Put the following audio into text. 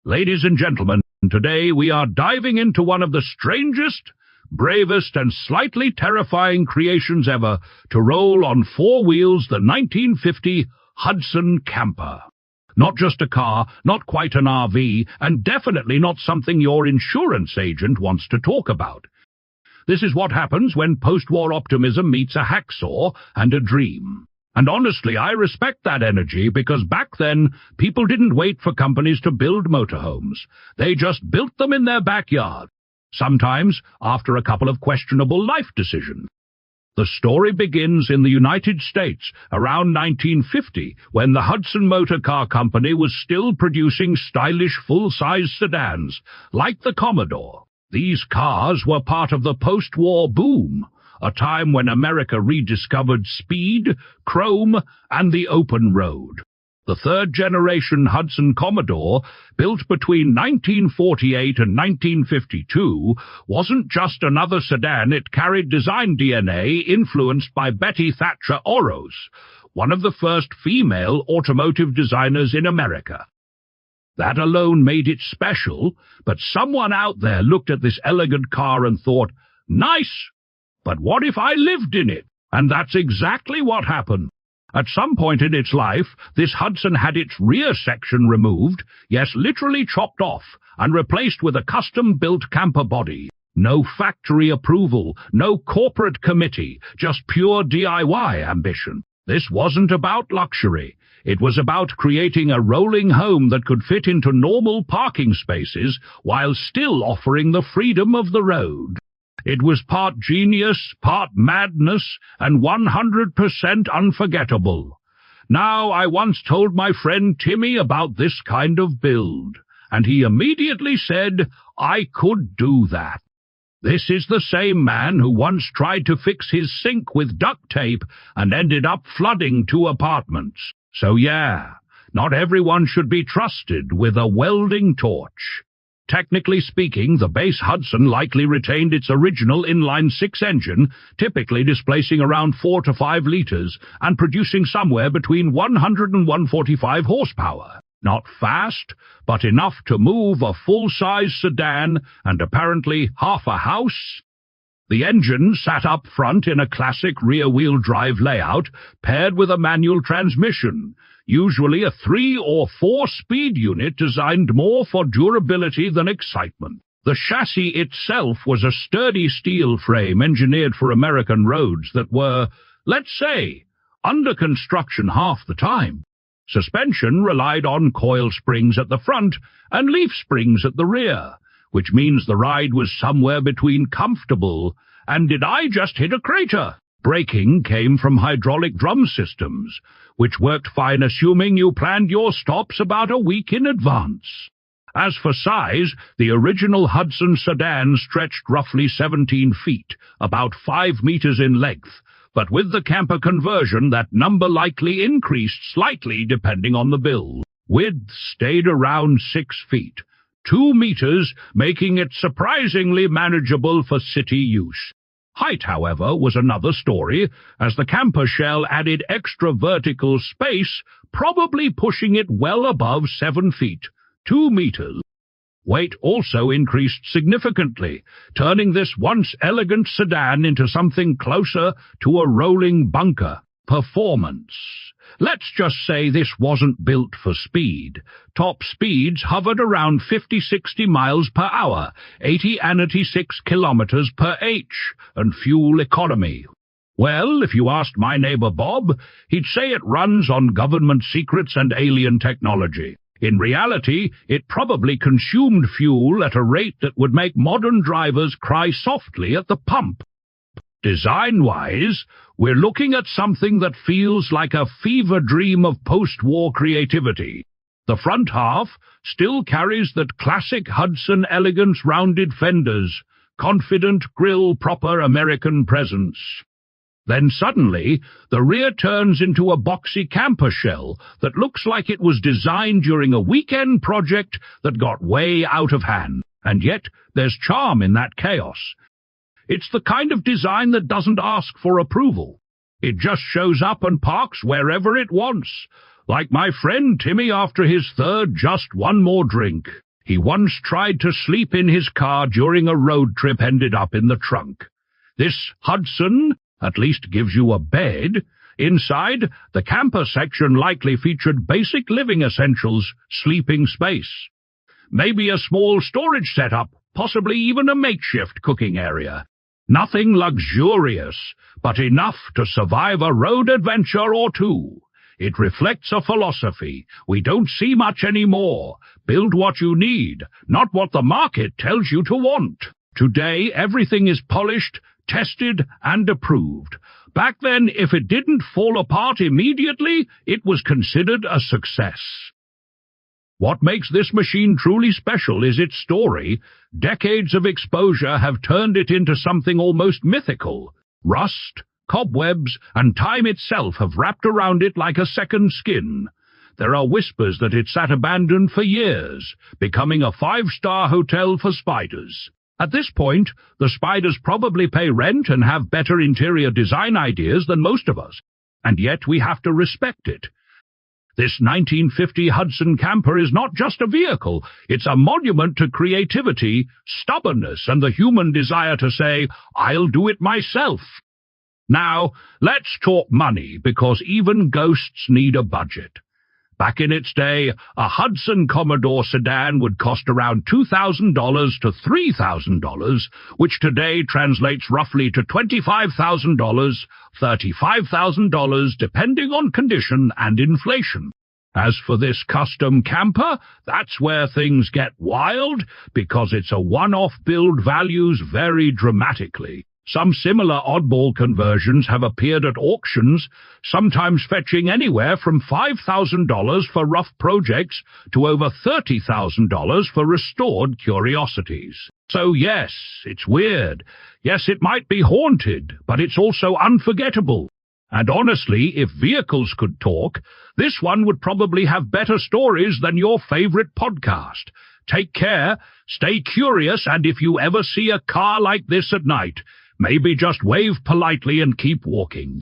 Ladies and gentlemen, today we are diving into one of the strangest, bravest, and slightly terrifying creations ever to roll on four wheels, the 1950 Hudson Camper. Not just a car, not quite an RV, and definitely not something your insurance agent wants to talk about. This is what happens when post-war optimism meets a hacksaw and a dream. And honestly, I respect that energy because back then, people didn't wait for companies to build motorhomes. They just built them in their backyard, sometimes after a couple of questionable life decisions. The story begins in the United States around 1950, when the Hudson Motor Car Company was still producing stylish full-size sedans, like the Commodore. These cars were part of the post-war boom, a time when America rediscovered speed, chrome, and the open road. The third-generation Hudson Commodore, built between 1948 and 1952, wasn't just another sedan. It carried design DNA influenced by Betty Thatcher Orros, one of the first female automotive designers in America. That alone made it special, but someone out there looked at this elegant car and thought, "Nice! But what if I lived in it?" And that's exactly what happened. At some point in its life, this Hudson had its rear section removed, yes, literally chopped off, and replaced with a custom-built camper body. No factory approval, no corporate committee, just pure DIY ambition. This wasn't about luxury. It was about creating a rolling home that could fit into normal parking spaces while still offering the freedom of the road. It was part genius, part madness, and 100% unforgettable. Now, I once told my friend Timmy about this kind of build, and he immediately said, I could do that. This is the same man who once tried to fix his sink with duct tape and ended up flooding 2 apartments. So yeah, not everyone should be trusted with a welding torch. Technically speaking, the base Hudson likely retained its original inline-6 engine, typically displacing around 4 to 5 liters and producing somewhere between 100 and 145 horsepower. Not fast, but enough to move a full-size sedan and apparently half a house. The engine sat up front in a classic rear-wheel drive layout, paired with a manual transmission, usually a 3- or 4-speed unit designed more for durability than excitement. The chassis itself was a sturdy steel frame engineered for American roads that were, let's say, under construction half the time. Suspension relied on coil springs at the front and leaf springs at the rear, which means the ride was somewhere between comfortable and did I just hit a crater? Braking came from hydraulic drum systems, which worked fine assuming you planned your stops about a week in advance. As for size, the original Hudson sedan stretched roughly 17 feet, about 5 meters in length, but with the camper conversion that number likely increased slightly depending on the build. Width stayed around 6 feet, 2 meters, making it surprisingly manageable for city use. Height, however, was another story, as the camper shell added extra vertical space, probably pushing it well above 7 feet, 2 meters. Weight also increased significantly, turning this once elegant sedan into something closer to a rolling bunker. Performance. Let's just say this wasn't built for speed. Top speeds hovered around 50-60 miles per hour, 80-86 kilometers per h, and fuel economy. Well, if you asked my neighbor Bob, he'd say it runs on government secrets and alien technology. In reality, it probably consumed fuel at a rate that would make modern drivers cry softly at the pump. Design-wise, we're looking at something that feels like a fever dream of post-war creativity. The front half still carries that classic Hudson elegance, rounded fenders, confident grille, proper American presence. Then suddenly, the rear turns into a boxy camper shell that looks like it was designed during a weekend project that got way out of hand. And yet, there's charm in that chaos. It's the kind of design that doesn't ask for approval. It just shows up and parks wherever it wants, like my friend Timmy after his third just one more drink. He once tried to sleep in his car during a road trip, ended up in the trunk. This Hudson at least gives you a bed. Inside, the camper section likely featured basic living essentials, sleeping space. Maybe a small storage setup, possibly even a makeshift cooking area. Nothing luxurious, but enough to survive a road adventure or two. It reflects a philosophy we don't see much anymore. Build what you need, not what the market tells you to want. Today, everything is polished, tested, and approved. Back then, if it didn't fall apart immediately, it was considered a success. What makes this machine truly special is its story. Decades of exposure have turned it into something almost mythical. Rust, cobwebs, and time itself have wrapped around it like a second skin. There are whispers that it sat abandoned for years, becoming a 5-star hotel for spiders. At this point, the spiders probably pay rent and have better interior design ideas than most of us, and yet we have to respect it. This 1950 Hudson Camper is not just a vehicle, it's a monument to creativity, stubbornness, and the human desire to say, "I'll do it myself." Now, let's talk money, because even ghosts need a budget. Back in its day, a Hudson Commodore sedan would cost around $2,000 to $3,000, which today translates roughly to $25,000, $35,000, depending on condition and inflation. As for this custom camper, that's where things get wild, because it's a one-off build, values vary dramatically. Some similar oddball conversions have appeared at auctions, sometimes fetching anywhere from $5,000 for rough projects to over $30,000 for restored curiosities. So yes, it's weird. Yes, it might be haunted, but it's also unforgettable. And honestly, if vehicles could talk, this one would probably have better stories than your favorite podcast. Take care, stay curious, and if you ever see a car like this at night, maybe just wave politely and keep walking.